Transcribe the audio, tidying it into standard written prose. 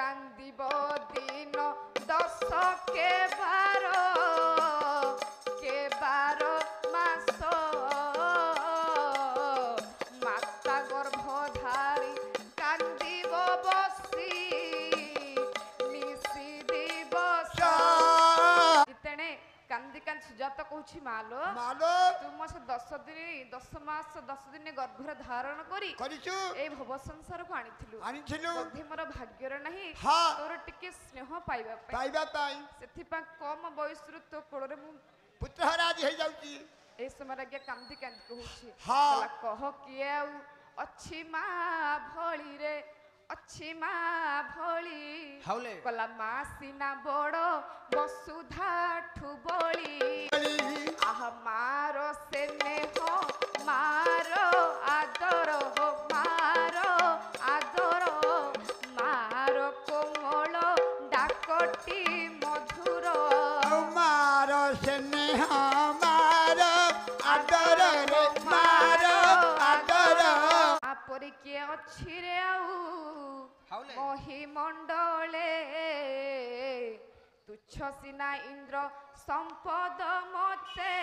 कांदिब दिन 10 के 12 मास माता गर्भधारी कांदिब बसी निशी दिवस इतने कांदी कांदी सुजाता कहूँ मालो तुम से 10 मास 10 दिन गर्भर धारण करी ए भव संसार को आनिथिलु बोधे मोर भाग्यर नहीं तोर टिके स्नेह पाइबा सेथि पा कम बयस रु तो कोड़ रे मु पुत्रहराज हे जाउची ए समय रे कांदी कांदी कहूची कला कह किए अच्छी माँ भली रे अच्छी माँ भली कला माँ सीना बड़ वसुधा ठुबली आह मारो स्नेह मारो आदर हो मारो कोमल डाकटी मधुर मारो स्नेह मारो आदर रे मारो आदर आपरी किए अच्छी रे महीमंडले तुच्छ सिना इंद्र संपद मते